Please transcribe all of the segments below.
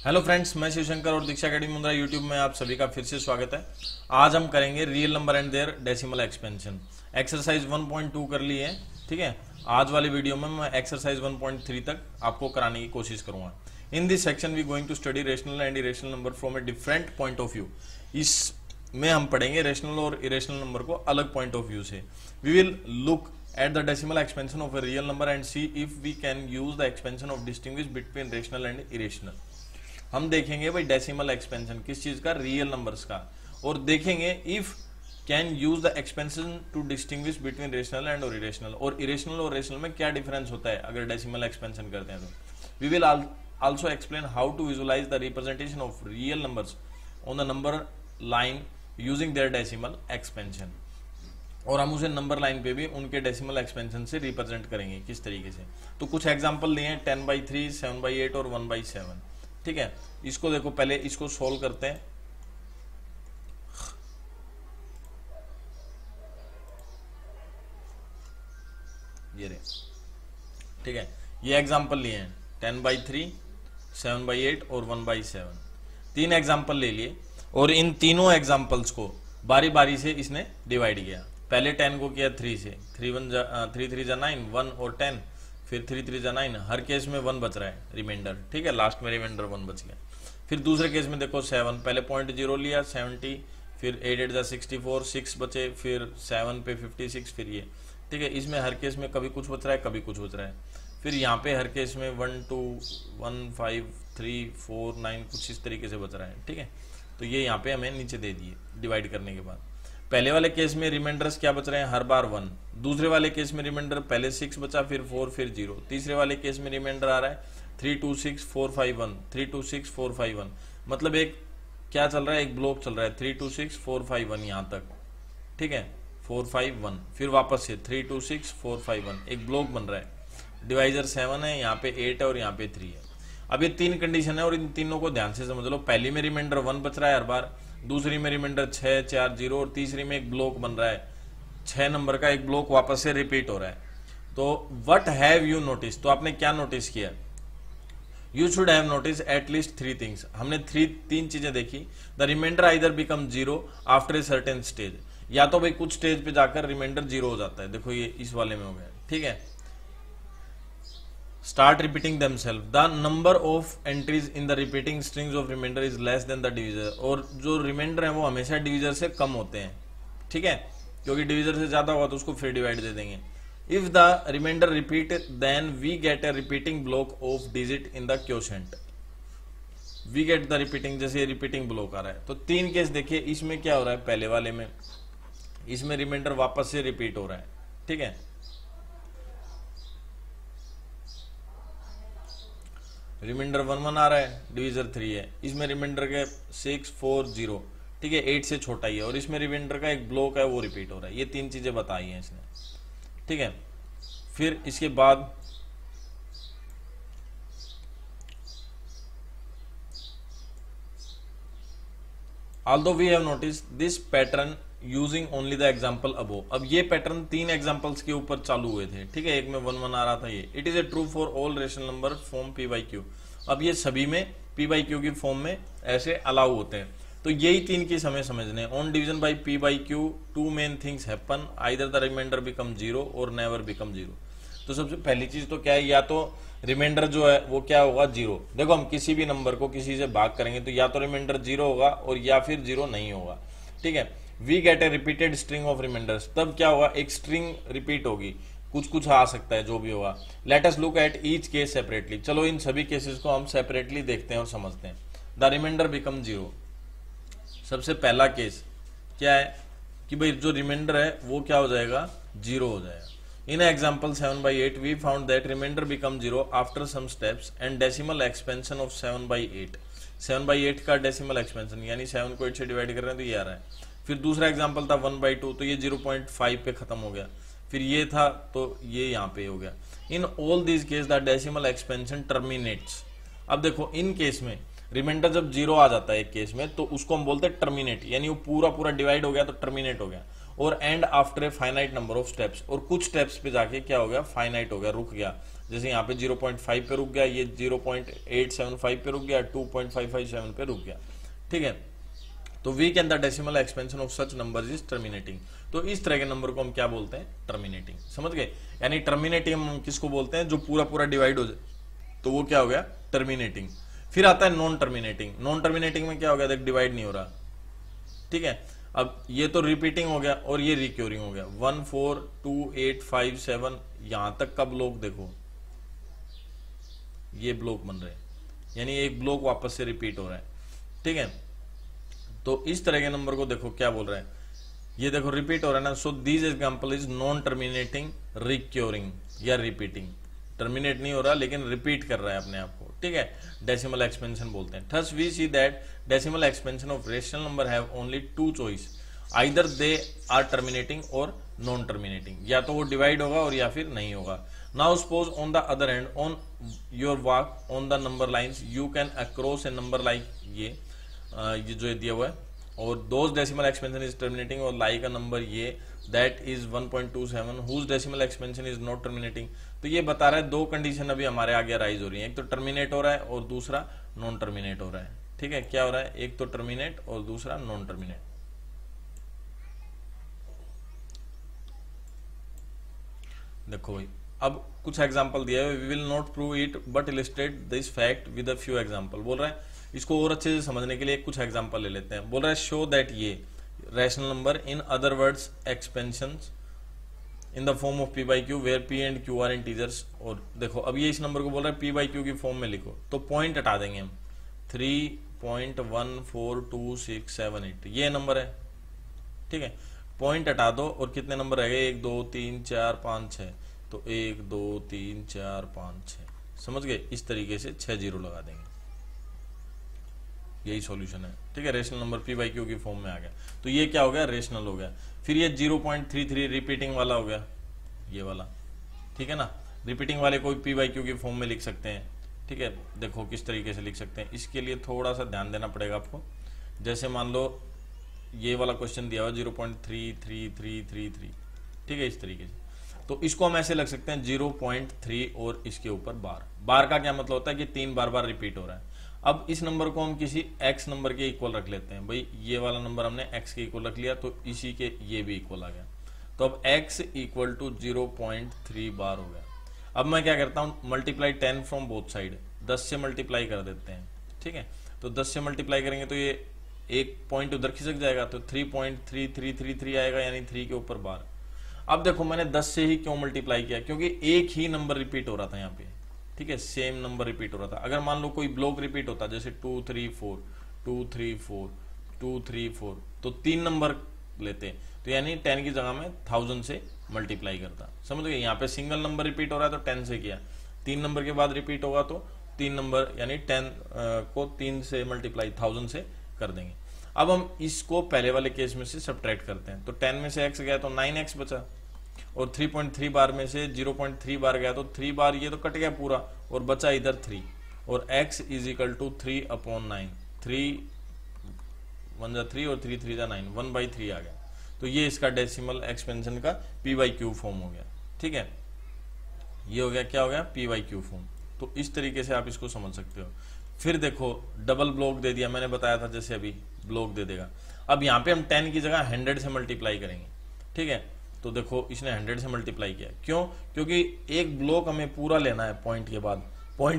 Hello friends, मैं शिवशंकर और दीक्षा academy Mundra YouTube में आप सभी का फिर से स्वागत है। आज हम करेंगे real number and their decimal expansion. Exercise 1.2 कर ली है, ठीक है। आज वाली वीडियो में मैं एक्सरसाइज 1.3 तक आपको कराने की कोशिश करूंगा। In this section we going to study rational and irrational number from a different point of view. इसमें हम पढ़ेंगे रेशनल और इरेशनल नंबर को अलग पॉइंट ऑफ व्यू से। We will look at the decimal expansion of a real number and see if we can use the expansion of distinguish between rational and irrational। हम देखेंगे भाई decimal expansion किस चीज का, real numbers का, और देखेंगे if can use the expansion to distinguish between rational and और इरेशनल, और इरेशनल और रेशनल में क्या डिफरेंस होता है अगर डेसिमल एक्सपेंशन करते हैं तो। We will also explain how to visualise the representation of real numbers on the number line using their decimal expansion, और हम उसे नंबर लाइन पे भी उनके डेसिमल एक्सपेंशन से रिप्रेजेंट करेंगे किस तरीके से। तो कुछ एग्जांपल लिए हैं 10/3, 7/8 और 1/7, ठीक है। इसको देखो, पहले इसको सोल्व करते हैं। ये रहे, ठीक है। ये एग्जांपल लिए हैं 10/3, 7/8 और 1/7। तीन एग्जांपल ले लिए और इन तीनों एग्जांपल्स को बारी बारी से इसने डिवाइड किया। पहले 10 को किया 3 से, 3 3 जा 9, 1 और 10, फिर 3 3 जा 9, हर केस में 1 बच रहा है रिमाइंडर, ठीक है। लास्ट में रिमाइंडर 1 बच गया। फिर दूसरे केस में देखो 7, पहले 0.0 लिया 70, फिर 8 8 जा 64, 6 बचे, फिर 7 पे 56, फिर ये, ठीक है। इसमें हर केस में कभी कुछ बच रहा है, कभी कुछ बच रहा है। फिर यहाँ पे हर केस में 1 2 1 5 3 4 9 कुछ इस तरीके से बच रहा है, ठीक है। तो ये यहाँ पे हमें नीचे दे दिए डिवाइड करने के बाद। पहले वाले केस में रिमाइंडर्स क्या बच रहे हैं, हर बार 1। दूसरे वाले केस में रिमाइंडर पहले 6 बचा, फिर 4, फिर 0। तीसरे वाले केस में रिमाइंडर आ रहा है 3 2 6 4 5 1, 3 2 6 4 5 1। मतलब एक क्या चल रहा है, एक ब्लॉक चल रहा है 3 2 6 4 5 1 यहाँ तक, ठीक है। 4 5 1, फिर वापस से 3 2 6 4 5 1, एक ब्लॉक बन रहा है। डिवाइजर 7 है, यहाँ पे 8 है और यहाँ पे 3 है। अब ये तीन कंडीशन है और इन तीनों को ध्यान से समझ लो। पहली में रिमाइंडर 1 बच रहा है हर बार, दूसरी में रिमाइंडर 6 4 0, और तीसरी में एक ब्लॉक बन रहा है 6 नंबर का, एक ब्लॉक वापस से रिपीट हो रहा है। तो व्हाट हैव यू नोटिस, तो आपने क्या नोटिस किया। You should have notice at least 3 things. हमने तीन चीजें देखी। The reminder either become 0 after a certain stage, या तो भाई कुछ स्टेज पे जाकर रिमाइंडर 0 हो जाता है। देखो ये इस वाले में हो गया, ठीक है। Start repeating themselves. The number of entries in the repeating strings of remainder is less than the divisor. और जो रिमाइंडर है वो हमेशा डिविजर से कम होते हैं, ठीक है, क्योंकि डिविजर से ज्यादा हुआ तो उसको फिर डिवाइड दे देंगे। If the remainder repeat, then we get a repeating block of digit in the quotient. We get the repeating, जैसे रिपीटिंग ब्लॉक आ रहा है। तो तीन केस देखिए, इसमें क्या हो रहा है, पहले वाले में इसमें रिमाइंडर वापस से रिपीट हो रहा है, ठीक है। रिमाइंडर 1 1 आ रहा है, डिविजर 3 है। इसमें रिमाइंडर के 6 4 0, ठीक है, 8 से छोटा ही है, और इसमें रिमाइंडर का एक ब्लॉक है वो रिपीट हो रहा है। ये तीन चीजें बताई हैं इसने, ठीक है। फिर इसके बाद although we have noticed this pattern using only the example above। अब ये पैटर्न तीन एग्जांपल्स के ऊपर चालू हुए थे, ठीक है। एक में 1 1 आ रहा था ये। It is a true for all rational number form p/q। अब ये सभी में p/q की फॉर्म में ऐसे अलाउ होते हैं। तो यही तीन केस हमें समझने हैं। On division by p/q 2 main things happen, either the reminder become 0 और नेवर बिकम 0। तो सबसे पहली चीज तो क्या है, या तो रिमाइंडर जो है वो क्या होगा 0। देखो हम किसी भी नंबर को किसी से भाग करेंगे तो या तो रिमाइंडर 0 होगा और या फिर 0 नहीं होगा, ठीक है। We get a repeated string of reminders, तब क्या होगा, एक स्ट्रिंग रिपीट होगी, कुछ कुछ आ सकता है जो भी होगा। Let us look at each case separately. चलो इन सभी केसेस को हम सेपरेटली देखते हैं और समझते हैं। The reminder become 0। सबसे पहला केस क्या है कि भाई जो रिमाइंडर है वो क्या हो जाएगा, 0 हो जाएगा। In example 7/8, we found that remainder become 0 after some steps and decimal expansion of 7/8। 7/8 का डेसिमल एक्सपेंशन, यानी 7 को 8 से डिवाइड कर रहे हैं तो ये आ रहा है। फिर दूसरा एग्जांपल था 1/2, तो ये 0.5 पे खत्म हो गया। फिर ये था तो ये यहाँ पे हो गया। In all this case the decimal expansion terminates. अब देखो इन केस में रिमाइंडर जब 0 आ जाता है एक केस में तो उसको हम बोलते हैं टर्मिनेट, यानी वो पूरा पूरा डिवाइड हो गया तो टर्मिनेट हो गया। और and after a finite number of steps, और कुछ स्टेप्स पे जाके क्या हो गया, फाइनाइट हो गया, रुक गया। जैसे यहाँ पे 0.5 पे रुक गया, ये 0.875 पे रुक गया, 2.557 पे रुक गया, ठीक है। तो week end the decimal expansion of such number is terminating. तो इस तरह के नंबर को हम क्या बोलते हैं, टर्मिनेटिंग, समझ गए। यानी टर्मिनेटिंग हम किसको बोलते हैं, जो पूरा पूरा डिवाइड हो जाए, तो वो क्या हो गया, टर्मिनेटिंग। फिर आता है नॉन टर्मिनेटिंग। नॉन टर्मिनेटिंग में क्या हो गया, देख डिवाइड नहीं हो रहा, ठीक है। अब ये तो रिपीटिंग हो गया और ये रिक्योरिंग हो गया। 1 4 2 8 5 7 यहां तक का ब्लॉक देखो, ये ब्लॉक बन रहे हैं, यानी एक ब्लॉक वापस से रिपीट हो रहा है, ठीक है। तो इस तरह के नंबर को देखो क्या बोल रहा है, ये देखो रिपीट हो रहा है ना। So this example is non terminating, recurring या रिपीटिंग। टर्मिनेट नहीं हो रहा लेकिन रिपीट कर रहा है अपने आप को, ठीक है। डेसिमल एक्सपेंशन बोलते हैं। Thus we see that decimal expansion of rational number have only two choice, either they are terminating और नॉन टर्मिनेटिंग, या तो वो डिवाइड होगा और या फिर नहीं होगा। Now suppose on the other hand, on your walk on the number lines you can across a number like ये जो दिया हुआ है, और those decimal expansion is terminating और लाइक अ नंबर ये that is 1.27 whose decimal expansion is not terminating. तो ये बता रहा है दो कंडीशन अभी हमारे आगे राइज हो रही है, एक तो टर्मिनेट हो रहा है और दूसरा नॉन टर्मिनेट हो रहा है, ठीक है। क्या हो रहा है, एक तो टर्मिनेट और दूसरा नॉन टर्मिनेट। देखो भाई अब कुछ एग्जांपल दिया है, we will not prove it but illustrate this fact with a few example. बोल रहा है इसको और अच्छे से समझने के लिए कुछ एग्जांपल ले लेते हैं। बोल रहा है शो दैट ये rational number in other words expansions in the form of p by q where p and q are integers. और देखो अब ये इस नंबर को बोल रहा है पी बाई क्यू की फॉर्म में लिखो, तो पॉइंट हटा देंगे हम, 3.14267 ये नंबर है, ठीक है। पॉइंट हटा दो और कितने नंबर रह गए, 1 2 3 4 5 6, तो 1 2 3 4 5 6, समझ गए। इस तरीके से 6 जीरो लगा देंगे, यही सॉल्यूशन है, ठीक है। Rational number P by Q की फॉर्म में आ गया, तो ये क्या हो गया, रेशनल हो गया। फिर ये 0.33 रिपीटिंग वाला हो गया, ये वाला, ठीक है ना। रिपीटिंग वाले को पी बाई क्यू की फॉर्म में लिख सकते हैं, ठीक है। देखो किस तरीके से लिख सकते हैं, इसके लिए थोड़ा सा ध्यान देना पड़ेगा आपको। जैसे मान लो ये वाला क्वेश्चन दिया हुआ 0.3333, ठीक है, इस तरीके से। तो इसको हम ऐसे लग सकते हैं 0.3 और इसके ऊपर बार। बार का क्या मतलब होता है कि 3 बार बार रिपीट हो रहा है। अब इस नंबर को हम किसी x नंबर के इक्वल रख लेते हैं, भाई ये वाला नंबर हमने x के इक्वल रख लिया, तो इसी के ये भी इक्वल आ गया। तो अब x इक्वल टू 0.3 बार हो गया। अब मैं क्या करता हूँ, मल्टीप्लाई 10 फ्रॉम बोथ साइड, 10 से मल्टीप्लाई कर देते हैं, ठीक है। तो 10 से मल्टीप्लाई करेंगे तो ये एक पॉइंट उधर खिसक जाएगा, तो 3.3333 आएगा, यानी 3 के ऊपर बार। अब देखो मैंने 10 से ही क्यों मल्टीप्लाई किया, क्योंकि एक ही नंबर रिपीट हो रहा था यहाँ पे, ठीक है, सेम नंबर रिपीट हो रहा था। अगर मान लो कोई ब्लॉक रिपीट होता जैसे 2 3 4 2 3 4 2 3 4, तो 3 नंबर लेते, तो यानी 10 की जगह में 1000 से मल्टीप्लाई करता, समझ गए। यहाँ पे सिंगल नंबर रिपीट हो रहा है तो 10 से किया, 3 नंबर के बाद रिपीट होगा तो 3 नंबर यानी 10 को 3 से मल्टीप्लाई 1000 से कर देंगे। अब हम इसको पहले वाले केस में से सब्ट्रैक्ट करते हैं, तो 10 में से x गया तो 9x बचा, और 3.3 बार में से 0.3 बार गया तो 3 बार, ये तो कट गया पूरा और बचा इधर 3, और x इज इक्वल टू 3/9, 3 1 जा 3 और 3 3 जा 9, 1/3 आ गया। तो ये इसका डेसिमल एक्सपेंशन का पी बाई क्यू फॉर्म हो गया, ठीक है। ये हो गया, क्या हो गया, पी बाई क्यू फॉर्म। तो इस तरीके से आप इसको समझ सकते हो। फिर देखो डबल ब्लॉक दे दिया, मैंने बताया था जैसे अभी ब्लॉक दे देगा। अब यहाँ पे हम 10 की जगह 100 से मल्टीप्लाई करेंगे, ठीक है। तो देखो इसने 100 से मल्टीप्लाई किया, क्यों, क्योंकि एक ब्लॉक हमें पूरा लेना है, पॉइंट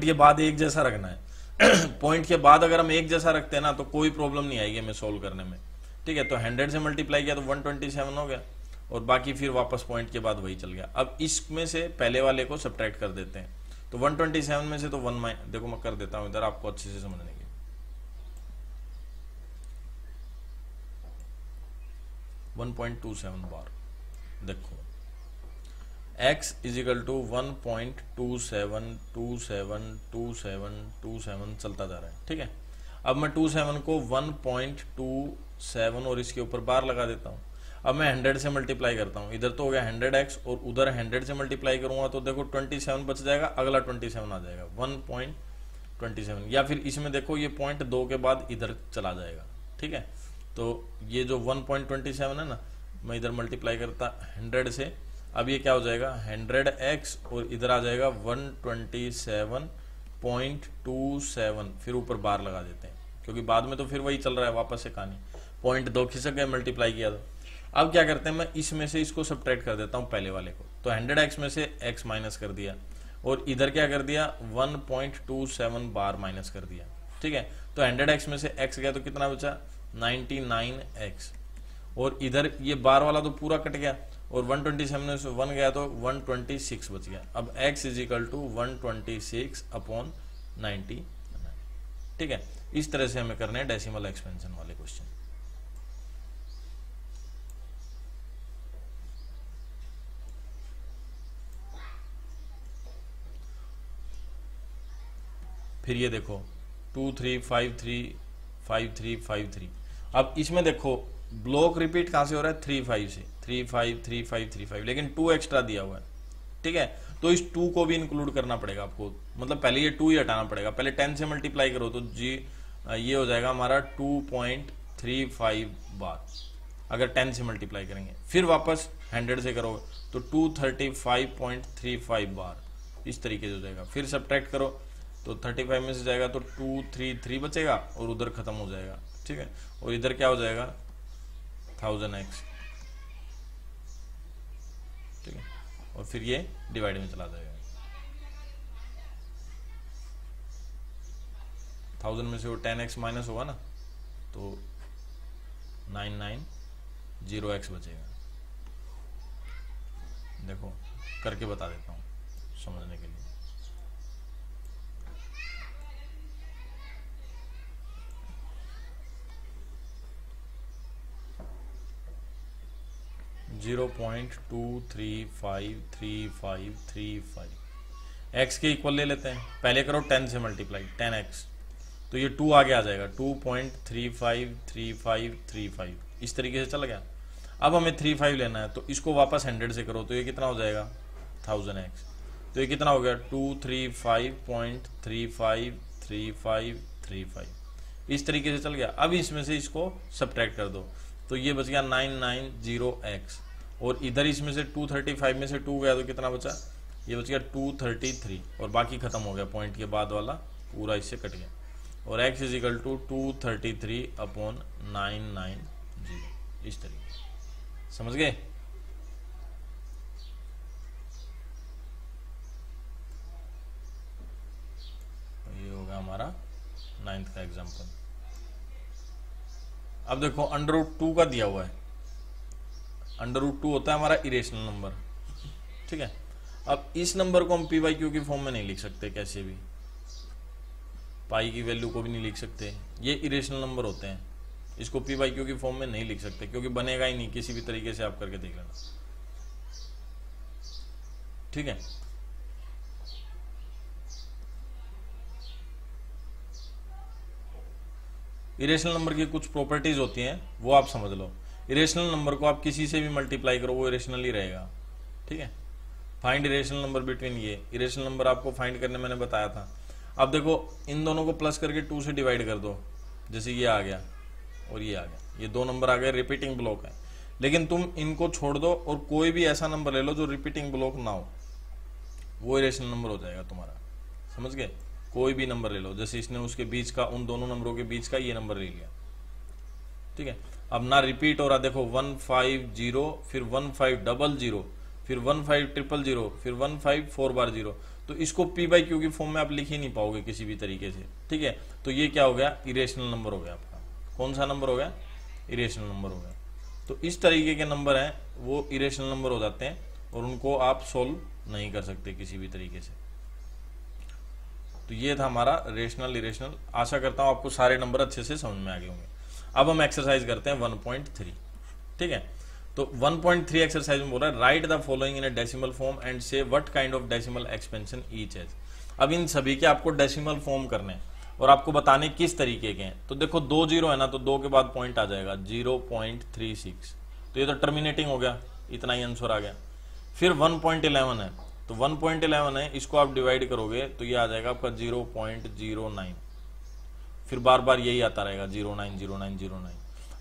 के बाद एक जैसा रखना है। पॉइंट के बाद अगर हम एक जैसा रखते हैं ना तो कोई प्रॉब्लम नहीं आएगी हमें सोल्व करने में, ठीक है। तो 100 से मल्टीप्लाई किया तो 127 हो गया, और बाकी फिर वापस पॉइंट के बाद वही चल गया। अब इसमें से पहले वाले को सब्ट्रैक्ट कर देते हैं, तो 127 में से तो 1 देखो मैं कर देता हूं इधर आपको अच्छे से समझने के लिए। 1.27 बार, देखो x इज इक्वल टू 1.27272727 चलता जा रहा है, ठीक है। अब मैं 27 को 1.27 और इसके ऊपर बार लगा देता हूँ। अब मैं 100 से मल्टीप्लाई करता हूँ, इधर तो हो गया 100x और उधर 100 से मल्टीप्लाई करूंगा तो देखो 27 बच जाएगा, अगला 27 आ जाएगा, 1.27। या फिर इसमें देखो ये .2 के बाद इधर चला जाएगा, ठीक है। तो ये जो 1.27 है ना, मैं इधर मल्टीप्लाई करता 100 से, अब ये क्या हो जाएगा 100x और इधर आ जाएगा 127.27, फिर ऊपर बार लगा देते हैं क्योंकि बाद में तो फिर वही चल रहा है वापस से कहानी, पॉइंट 2 खिसक गए मल्टीप्लाई किया तो। अब क्या करते हैं, मैं इसमें से इसको सब्ट्रैक्ट कर देता हूँ पहले वाले को, तो 100x में से x माइनस कर दिया और इधर क्या कर दिया 1.27 बार माइनस कर दिया, ठीक है। तो 100x में से x गया तो कितना बचा 99x, और इधर ये बार वाला तो पूरा कट गया और 127 में से 1 गया तो 126 बच गया। अब x इज इक्वल टू 126/99, ठीक है। इस तरह से हमें करने हैं डेसिमल एक्सपेंशन वाले क्वेश्चन। फिर ये देखो 23535353। अब इसमें देखो ब्लॉक रिपीट कहां से हो रहा है 35 से, 353535, लेकिन 2 एक्स्ट्रा दिया हुआ है, ठीक है। तो इस 2 को भी इंक्लूड करना पड़ेगा आपको, मतलब पहले ये 2 ही हटाना पड़ेगा, पहले 10 से मल्टीप्लाई करो तो जी ये हो जाएगा हमारा 2.35 बार अगर 10 से मल्टीप्लाई करेंगे, फिर वापस 100 से करोगे तो 235.35 बार, इस तरीके से हो जाएगा। फिर सब्ट्रैक्ट करो तो 35 में से जाएगा तो 233 बचेगा और उधर खत्म हो जाएगा, ठीक है। और इधर क्या हो जाएगा 1000x, ठीक है, और फिर ये डिवाइड में चला जाएगा। 1000 में से वो 10x माइनस होगा ना तो 990x बचेगा। देखो करके बता देता हूँ समझने के लिए। .2353535 x के इक्वल ले लेते हैं, पहले करो 10 से मल्टीप्लाई 10x, तो ये 2 आगे आ जाएगा 2.353535, इस तरीके से चल गया। अब हमें 35 लेना है तो इसको वापस 100 से करो तो ये कितना हो जाएगा 1000x, तो ये कितना हो गया 235.353535, इस तरीके से चल गया। अब इसमें से इसको सब्ट्रैक्ट कर दो तो ये बच गया 990x, और इधर इसमें से 235 में से 2 गया तो कितना बचा, ये बच गया 233, और बाकी खत्म हो गया, पॉइंट के बाद वाला पूरा इससे कट गया, और x इज इक्वल टू 233/990, इस तरीके से। समझ गए? ये होगा हमारा 9th का एग्जाम्पल। अब देखो √2 का दिया हुआ है, √2 होता है हमारा इरेशनल नंबर, ठीक है। अब इस नंबर को हम p/q की फॉर्म में नहीं लिख सकते, कैसे भी पाई की वैल्यू को भी नहीं लिख सकते, ये इरेशनल नंबर होते हैं, इसको p/q की फॉर्म में नहीं लिख सकते क्योंकि बनेगा ही नहीं, किसी भी तरीके से आप करके देख लेना, ठीक है। इरेशनल नंबर की कुछ प्रॉपर्टीज होती हैं वो आप समझ लो। इरेशनल नंबर को आप किसी से भी मल्टीप्लाई करो वो इरेशनल ही रहेगा, ठीक है। फाइंड इरेशनल नंबर बिटवीन, ये इरेशनल नंबर आपको फाइंड करने मैंने बताया था। अब देखो इन दोनों को प्लस करके 2 से डिवाइड कर दो, जैसे ये आ गया और ये आ गया, ये 2 नंबर आ गए, रिपीटिंग ब्लॉक है। लेकिन तुम इनको छोड़ दो और कोई भी ऐसा नंबर ले लो जो रिपीटिंग ब्लॉक ना हो, वो इरेशनल नंबर हो जाएगा तुम्हारा, समझ गए। कोई भी नंबर ले लो, जैसे इसने उसके बीच का, उन दोनों नंबरों के बीच का ये नंबर ले लिया, ठीक है। अब ना रिपीट हो रहा, देखो 150, फिर 1500, फिर 15000, फिर 154 तो इसको p/q की फॉर्म में आप लिख ही नहीं पाओगे किसी भी तरीके से, ठीक है। तो ये क्या हो गया, इरेशनल नंबर हो गया आपका। कौन सा नंबर हो गया, इरेशनल नंबर हो गया। तो इस तरीके के नंबर हैं वो इरेशनल नंबर हो जाते हैं और उनको आप सोल्व नहीं कर सकते किसी भी तरीके से। तो ये था हमारा रेशनल इरेशनल। आशा करता हूं आपको सारे नंबर अच्छे से समझ में आ गए होंगे। अब हम एक्सरसाइज करते हैं 1.3, ठीक है। तो 1.3 एक्सरसाइज में बोल रहा है write the following in a decimal form and say what kind of decimal expansion each has. अब इन सभी के आपको डेसिमल फॉर्म करने हैं और आपको बताने किस तरीके के हैं। तो देखो 2 0 है ना, तो 2 के बाद पॉइंट आ जाएगा 0.36, तो ये तो टर्मिनेटिंग हो गया, इतना ही आंसर आ गया। फिर 1.11 है, तो 1.11 है, इसको आप डिवाइड करोगे तो ये आ जाएगा आपका 0.09, फिर बार बार यही आता रहेगा 090909।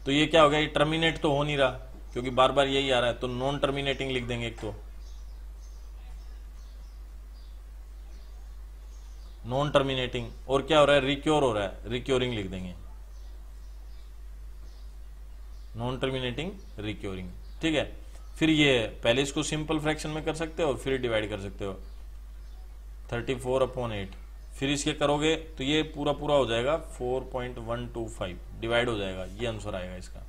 तो ये क्या हो गया, ये टर्मिनेट तो हो नहीं रहा क्योंकि बार बार यही आ रहा है, तो नॉन टर्मिनेटिंग लिख देंगे एक, तो नॉन टर्मिनेटिंग। और क्या हो रहा है, रिक्योर हो रहा है, रिक्योरिंग लिख देंगे, नॉन टर्मिनेटिंग रिक्योरिंग। ठीक है, फिर ये पहले इसको सिंपल फ्रैक्शन में कर सकते हो और फिर डिवाइड कर सकते हो 34/8। फिर इसके करोगे तो ये पूरा पूरा हो जाएगा 4.125 डिवाइड हो जाएगा, ये आंसर आएगा इसका।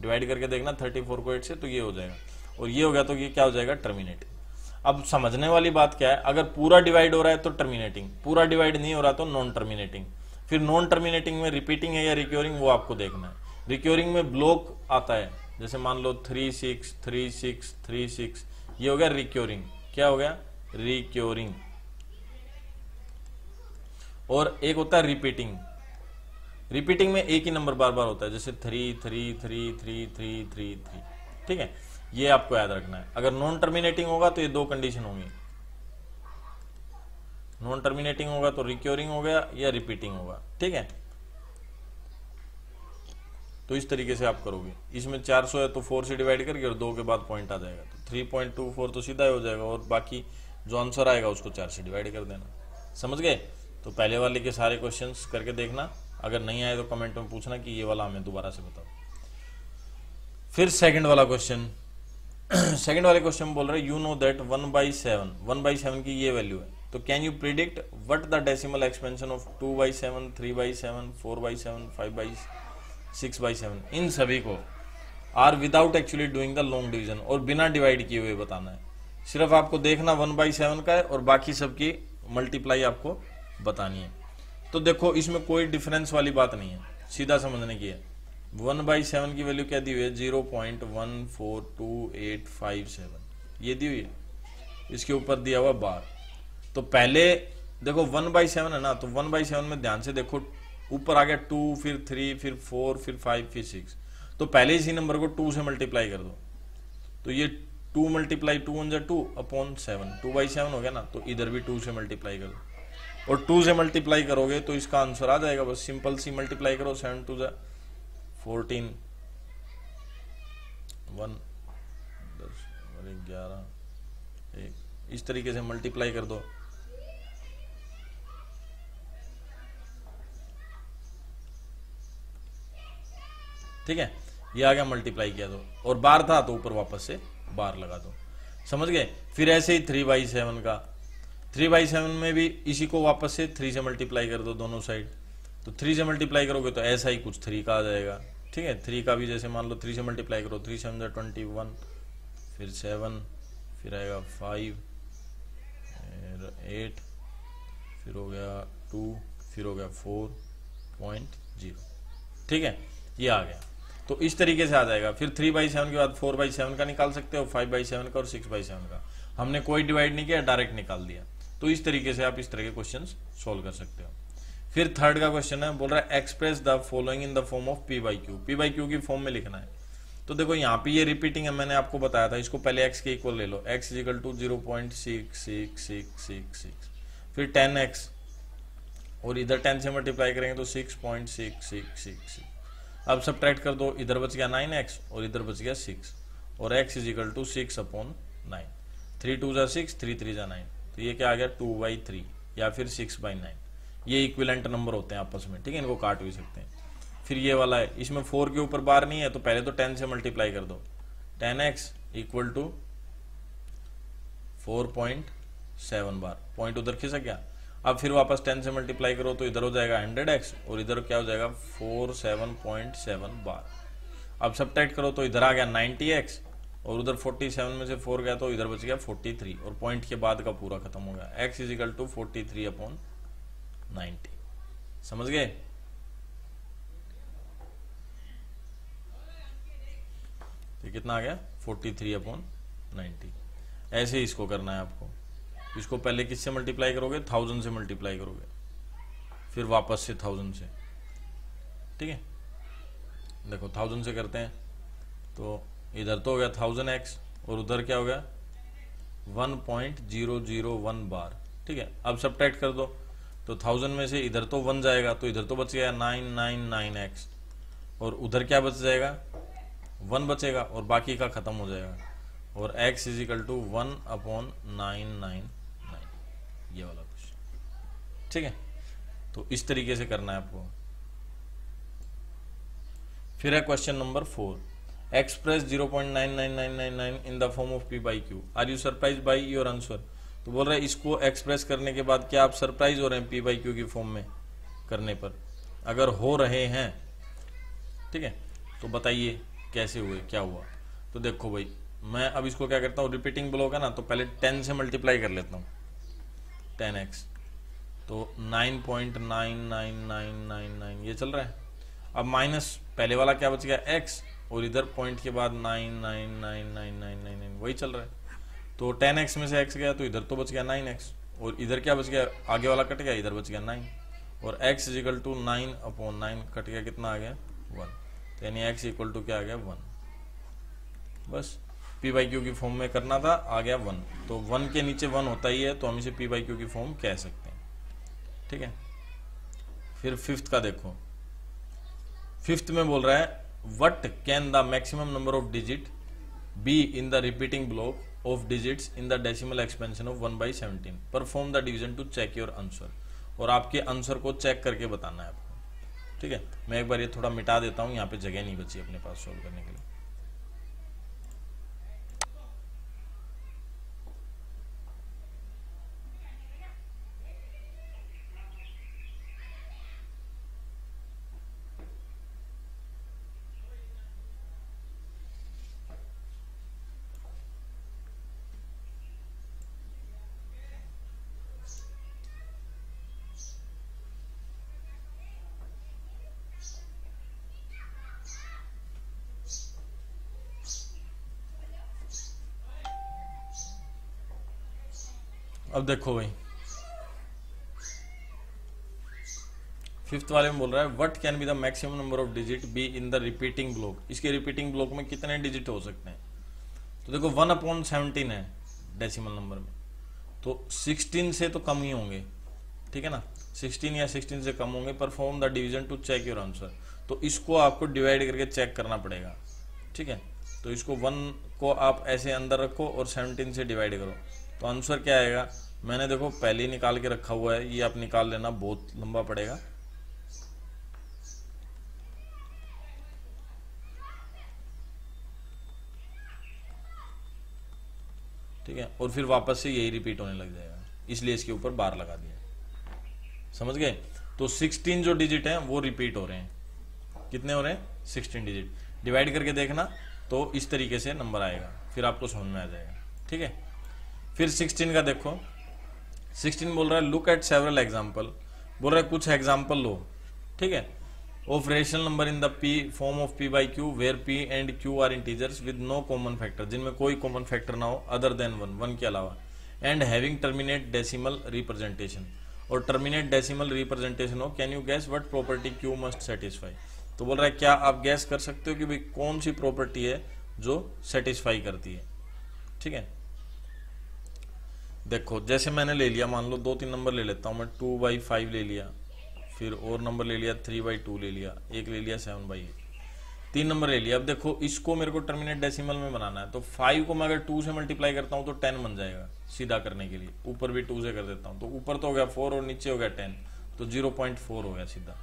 डिवाइड करके देखना 34 को 8 से, तो ये हो जाएगा, और ये हो गया तो ये क्या हो जाएगा, टर्मिनेटिंग। अब समझने वाली बात क्या है, अगर पूरा डिवाइड हो रहा है तो टर्मिनेटिंग, पूरा डिवाइड नहीं हो रहा तो नॉन टर्मिनेटिंग। फिर नॉन टर्मिनेटिंग में रिपीटिंग है या रिक्योरिंग, वो आपको देखना है। रिक्योरिंग में ब्लॉक आता है, जैसे मान लो 3 6 3 6 3 6, ये हो गया रिक्योरिंग। क्या हो गया, रिक्योरिंग। और एक होता है रिपीटिंग। रिपीटिंग में एक ही नंबर बार बार होता है, जैसे 3 3 3 3 3 3 3। ठीक है, ये आपको याद रखना है। अगर नॉन टर्मिनेटिंग होगा तो ये दो कंडीशन होंगी, नॉन टर्मिनेटिंग होगा तो रिक्योरिंग हो गया या रिपीटिंग होगा। ठीक है, तो इस तरीके से आप करोगे। इसमें 400 है तो 4 से डिवाइड करके और 2 के बाद पॉइंट आ जाएगा, तो 3.24 तो सीधा हो जाएगा, और बाकी जो आंसर आएगा उसको 4 से डिवाइड कर देना। समझ गए? तो पहले वाले के सारे क्वेश्चंस करके देखना, अगर नहीं आए तो कमेंट में पूछना कि ये वाला हमें दोबारा से बताओ। फिर सेकंड वाला क्वेश्चन, सेकंड वाले क्वेश्चन बोल रहे यू नो दैट 1/7 की ये वैल्यू है, तो can you predict what the decimal expansion of 2/7 3/7 4/7 5/6/7 इन सभी को or without actually doing the long division, और बिना डिवाइड किए हुए बताना है। सिर्फ आपको देखना 1/7 का है और बाकी सबकी मल्टीप्लाई आपको बतानी है। तो देखो इसमें कोई डिफरेंस वाली बात नहीं है, सीधा समझने की है। 1/7 की वैल्यू क्या दी हुई है, 0.142857 ये दी हुई है, इसके ऊपर दिया हुआ बार। तो पहले देखो 1/7 है ना, तो 1/7 में ध्यान से देखो, ऊपर आ गया 2 फिर 3 फिर 4 फिर 5 फिर 6, तो पहले इसी नंबर को 2 से मल्टीप्लाई कर दो, तो ये 2 × 2 = 2/7 2/7 हो गया ना, तो इधर भी 2 से मल्टीप्लाई कर दो, और 2 से मल्टीप्लाई करोगे तो इसका आंसर आ जाएगा। बस सिंपल सी मल्टीप्लाई करो, 7 2 14 1 10 और 11 1, इस तरीके से मल्टीप्लाई कर दो। ठीक है, ये आ गया, मल्टीप्लाई किया दो, और बार था तो ऊपर वापस से बार लगा दो। समझ गए? फिर ऐसे ही 3/7 का, 3/7 में भी इसी को वापस से 3 से मल्टीप्लाई कर दो दोनों साइड, तो 3 से मल्टीप्लाई करोगे तो ऐसा ही कुछ 3 का आ जाएगा। ठीक है, 3 का भी जैसे मान लो 3 से मल्टीप्लाई करो, 3 7 21 फिर 7 फिर आएगा 5 फिर 8 फिर हो गया 2 फिर हो गया 4.0। ठीक है, ये आ गया। तो इस तरीके से आ जाएगा। फिर 3/7 के बाद 4/7 का निकाल सकते हो, 5/7 का और 6/7 का। हमने कोई डिवाइड नहीं किया, डायरेक्ट निकाल दिया। तो इस तरीके से आप इस तरह के क्वेश्चंस सॉल्व कर सकते हो। फिर थर्ड का क्वेश्चन है, बोल रहा है express the following in the form of p/q। p/q की फॉर्म में लिखना है। तो देखो यहाँ पे ये रिपीटिंग है, मैंने आपको बताया था, इसको पहले x के इक्वल ले लो, x = 0.6666, फिर 10x, और इधर 10 से मल्टीप्लाई करेंगे तो 6.6666। अब सब्ट्रैक्ट कर दो, इधर बच गया 9x और इधर बच गया 6, और x = 6/9। 3 2 = 6 3 3 = 9, तो ये क्या आ गया 2/3 या फिर 6/9। ये इक्विवेलेंट नंबर होते हैं आपस में। ठीक है, इनको काट भी सकते हैं। फिर ये वाला है, इसमें 4 के ऊपर बार नहीं है, तो पहले तो 10 से मल्टीप्लाई कर दो, 10x = 4.7 बार, पॉइंट उधर खिसक गया। अब फिर वापस 10 से मल्टीप्लाई करो तो इधर हो जाएगा 100x और इधर क्या हो जाएगा 47.7 बार। अब सब्ट्रैक्ट करो तो इधर आ गया 90x और उधर 47 में से 4 गया तो इधर बच गया 43, और पॉइंट के बाद का पूरा खत्म हो गया। x = 43/90। समझ गए? तो कितना आ गया 43/90। ऐसे ही इसको करना है आपको। इसको पहले किससे मल्टीप्लाई करोगे, 1000 से मल्टीप्लाई करोगे, फिर वापस से 1000 से। ठीक है, देखो 1000 से करते हैं तो इधर तो हो गया 1000x और उधर क्या हो गया 1.001 बार। ठीक है, अब सब्ट्रैक्ट कर दो तो 1000 में से इधर तो 1 जाएगा, तो इधर तो बच गया 999x और उधर क्या बच जाएगा 1 बचेगा और बाकी का खत्म हो जाएगा, और x इज इक्वल टू 1/999, ये वाला क्वेश्चन। ठीक है, तो इस तरीके से करना है आपको। फिर है question number 4, express 0.99999 in the form of p by q, are you surprise by your answer. तो बोल रहा है इसको एक्सप्रेस करने के बाद क्या आप सरप्राइज हो रहे हैं p बाई क्यू की फॉर्म में करने पर? अगर हो रहे हैं, ठीक है, तो बताइए कैसे हुए, क्या हुआ। तो देखो भाई, मैं अब इसको क्या करता हूँ, रिपीटिंग ब्लॉक है ना, तो पहले 10 से मल्टीप्लाई कर लेता हूँ, 10x, तो 9.99999 ये चल रहा है। अब माइनस पहले वाला क्या बच गया x, और इधर पॉइंट के बाद 9999999 वही चल रहा है। तो 10x में से x गया तो इधर तो बच गया 9x, और इधर क्या बच गया, आगे वाला कट गया, इधर बच गया 9, और x इज इक्वल टू 9/9 कट गया, कितना आ गया 1, तो यानी x इक्वल टू क्या आ गया 1। बस p बाई क्यू की फॉर्म में करना था, आ गया 1, तो 1 के नीचे 1 होता ही है, तो हम इसे p बाई क्यू की फॉर्म कह सकते हैं। ठीक है, फिर फिफ्थ का देखो, फिफ्थ में बोल रहा है what can the maximum number of digit be in the repeating block of digits in the decimal expansion of 1/17, perform the division to check your answer, और आपके आंसर को चेक करके बताना है आपको। ठीक है, मैं एक बार ये थोड़ा मिटा देता हूं, यहाँ पे जगह नहीं बची अपने पास सॉल्व करने के लिए। अब देखो भाई, फिफ्थ वाले में बोल रहा है what can be the maximum number of digit be in the repeating block, इसके रिपीटिंग ब्लॉक में कितने डिजिट हो सकते हैं। तो देखो 1/17 है डेसिमल नंबर में, तो 16 से तो कम ही होंगे, ठीक है ना, 16 या 16 से कम होंगे। Perform the division to check your answer, तो इसको आपको डिवाइड करके चेक करना पड़ेगा। ठीक है, तो इसको 1 को आप ऐसे अंदर रखो और 17 से डिवाइड करो, तो आंसर क्या आएगा। मैंने देखो पहले ही निकाल के रखा हुआ है, ये आप निकाल लेना, बहुत लंबा पड़ेगा। ठीक है, और फिर वापस से यही रिपीट होने लग जाएगा, इसलिए इसके ऊपर बार लगा दिया। समझ गए। तो 16 जो डिजिट हैं वो रिपीट हो रहे हैं। कितने हो रहे हैं? 16 डिजिट। डिवाइड करके देखना तो इस तरीके से नंबर आएगा, फिर आपको समझ में आ जाएगा। ठीक है, फिर 16 का देखो। 16 बोल रहा है लुक एट सेवरल एग्जाम्पल, बोल रहा है कुछ एग्जाम्पल लो। ठीक है, of rational number in the p form of p by q where p and q are integers with no common factor, जिनमें कोई कॉमन फैक्टर ना हो अदर देन 1 के अलावा, and having terminate decimal representation, और टर्मिनेट डेसिमल रिप्रेजेंटेशन हो। Can you gas what property q must satisfy. तो बोल रहा है क्या आप गैस कर सकते हो कि भाई कौन सी प्रॉपर्टी है जो सेटिस्फाई करती है। ठीक है, देखो जैसे मैंने ले लिया, मान लो 2-3 नंबर ले लेता हूं मैं, 2/5 ले लिया, फिर और नंबर ले लिया 3/2 ले लिया, एक ले लिया 7/8, 3 नंबर ले लिया। अब देखो इसको मेरे को टर्मिनेट डेसिमल में बनाना है, तो 5 को मैं अगर 2 से मल्टीप्लाई करता हूं तो 10 बन जाएगा। सीधा करने के लिए ऊपर भी 2 से कर देता हूं, तो ऊपर तो हो गया 4 और नीचे हो गया 10, तो 0.4 हो गया सीधा।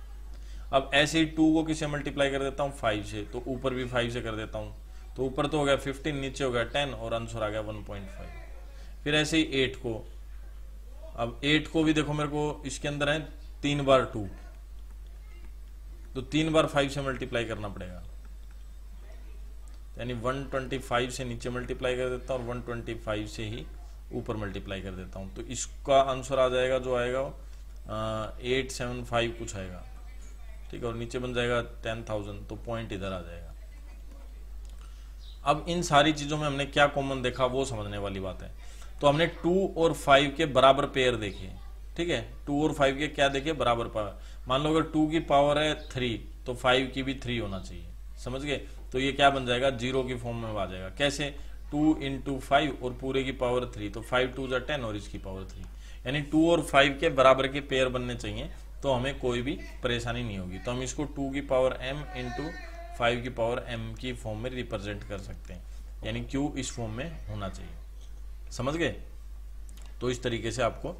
अब ऐसे ही 2 को किससे मल्टीप्लाई कर देता हूँ 5 से, तो ऊपर भी 5 से कर देता हूँ, तो ऊपर तो हो गया 15, नीचे हो गया 10 और आंसर आ गया 1.5। फिर ऐसे ही 8 को, अब 8 को भी देखो मेरे को इसके अंदर है 3 बार 2, तो 3 बार 5 से मल्टीप्लाई करना पड़ेगा, यानी 125 से नीचे मल्टीप्लाई कर देता हूँ और 125 से ही ऊपर मल्टीप्लाई कर देता हूँ, तो इसका आंसर आ जाएगा जो आएगा 875 कुछ आएगा। ठीक है, और नीचे बन जाएगा 10,000, तो पॉइंट इधर आ जाएगा। अब इन सारी चीजों में हमने क्या कॉमन देखा वो समझने वाली बात है। तो हमने 2 और 5 के बराबर पेयर देखे। ठीक है, 2 और 5 के क्या देखे? बराबर पावर। मान लो अगर 2 की पावर है 3 तो 5 की भी 3 होना चाहिए। समझ गए? तो ये क्या बन जाएगा? 0 की फॉर्म में आ जाएगा। कैसे? 2 × 5 और पूरे की पावर 3, तो 5 2 = 10 और इसकी पावर 3, यानी 2 और 5 के बराबर के पेयर बनने चाहिए, तो हमें कोई भी परेशानी नहीं होगी। तो हम इसको 2 की पावर m × 5 की पावर m की फॉर्म में रिप्रेजेंट कर सकते हैं, यानी q इस फॉर्म में होना चाहिए। समझ गए? तो इस तरीके से आपको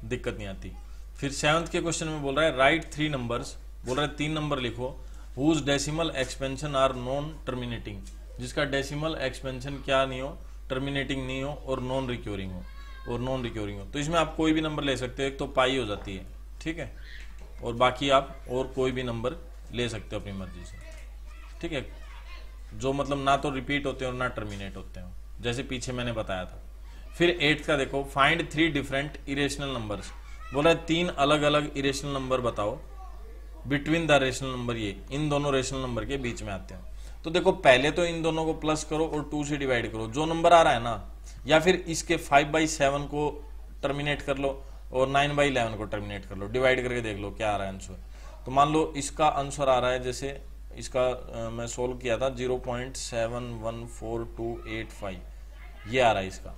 दिक्कत नहीं आती। फिर 7th के क्वेश्चन में बोल रहा है राइट 3 नंबर्स, बोल रहा है 3 नंबर लिखो whose decimal expansion are non terminating, जिसका डेसिमल एक्सपेंशन क्या नहीं हो, टर्मिनेटिंग नहीं हो और नॉन रिक्योरिंग हो, तो इसमें आप कोई भी नंबर ले सकते हो, एक तो पाई हो जाती है, ठीक है, और बाकी आप और कोई भी नंबर ले सकते हो अपनी मर्जी से, ठीक है, जो मतलब ना तो रिपीट होते हो और ना टर्मिनेट होते हो, जैसे पीछे मैंने बताया था। फिर 8th का देखो फाइंड 3 डिफरेंट इरेशनल नंबर्स, बोला 3 अलग अलग इरेशनल नंबर बताओ बिटवीन द रेशनल नंबर, ये इन दोनों रेशनल नंबर के बीच में आते हैं। तो देखो पहले तो इन दोनों को प्लस करो और 2 से डिवाइड करो, जो नंबर आ रहा है ना, या फिर इसके 5/7 को टर्मिनेट कर लो और 9/11 को टर्मिनेट कर लो, डिवाइड करके देख लो क्या आ रहा है आंसर। तो मान लो इसका आंसर आ रहा है, जैसे इसका मैं सोल्व किया था 0.714285 ये आ रहा है इसका,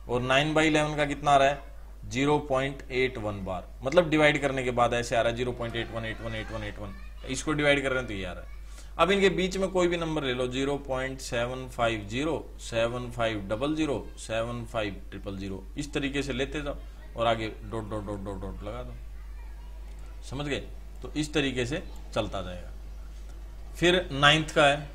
और 9/11 का कितना आ रहा है 0.81 बार, मतलब डिवाइड करने के बाद ऐसे आ रहा है 0.81818181, इसको डिवाइड कर रहे हैं तो ये आ रहा है। अब इनके बीच में कोई भी नंबर ले लो 0.750 7500 75000, इस तरीके से लेते जाओ और आगे dot dot dot dot dot लगा दो। समझ गए? तो इस तरीके से चलता जाएगा। फिर 9th का है,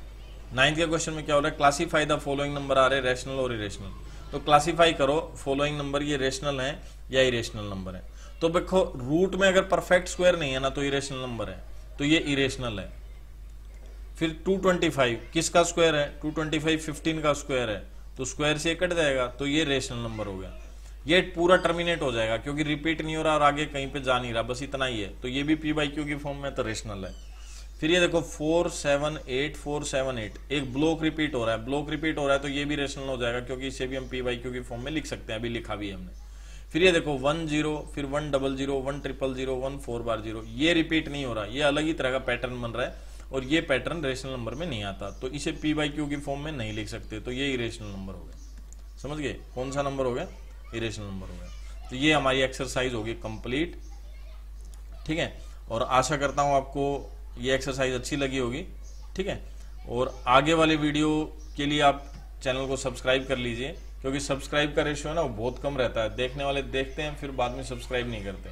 9th के क्वेश्चन में क्या हो रहा है क्लासीफाई द फॉलोइंग नंबर आ रहे रैशनल और इरेशनल, तो क्लासीफाई करो फॉलोइंग नंबर ये रेशनल है या इरेशनल नंबर है। तो देखो रूट में अगर परफेक्ट स्क्वायर नहीं है ना तो इरेशनल नंबर है, तो ये इरेशनल है। फिर 225 किसका स्क्वायर है, 225 15 का स्क्वायर है, तो स्क्वायर से कट जाएगा, तो ये रेशनल नंबर हो गया। ये पूरा टर्मिनेट हो जाएगा क्योंकि रिपीट नहीं हो रहा और आगे कहीं पे जा नहीं रहा, बस इतना ही है, तो ये भी p/q की फॉर्म में तो रेशनल है। फिर ये देखो 478 एक ब्लॉक रिपीट हो रहा है, तो ये भी रेशनल हो जाएगा क्योंकि इसे भी हम p/q की फॉर्म में लिख सकते हैं, अभी लिखा भी है हमने। फिर ये देखो 10 फिर 100 100 14/0 ये रिपीट नहीं हो रहा, ये अलग ही तरह का पैटर्न बन रहा है और ये पैटर्न रेशनल नंबर में नहीं आता, तो इसे p/q की फॉर्म में नहीं लिख सकते, तो ये इरेशनल नंबर हो गया। समझ गए? कौन सा नंबर हो गया? इरेशनल नंबर हो गया। तो ये हमारी एक्सरसाइज होगी कंप्लीट, ठीक है, और आशा करता हूं आपको ये एक्सरसाइज अच्छी लगी होगी, ठीक है, और आगे वाले वीडियो के लिए आप चैनल को सब्सक्राइब कर लीजिए, क्योंकि सब्सक्राइब का रेशियो है ना वो बहुत कम रहता है, देखने वाले देखते हैं फिर बाद में सब्सक्राइब नहीं करते।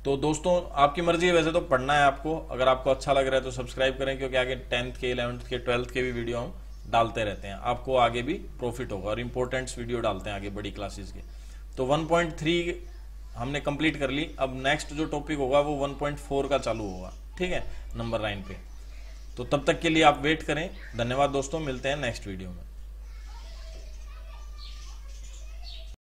तो दोस्तों आपकी मर्जी है, वैसे तो पढ़ना है आपको, अगर आपको अच्छा लग रहा है तो सब्सक्राइब करें, क्योंकि आगे 10th के 11th के 12th के भी वीडियो हम डालते रहते हैं, आपको आगे भी प्रॉफिट होगा, और इंपॉर्टेंट्स वीडियो डालते हैं आगे बड़ी क्लासेस के। तो 1.3 हमने कंप्लीट कर ली, अब नेक्स्ट जो टॉपिक होगा वो 1.4 का चालू होगा, ठीक है, नंबर 9 पे। तो तब तक के लिए आप वेट करें। धन्यवाद दोस्तों, मिलते हैं नेक्स्ट वीडियो में।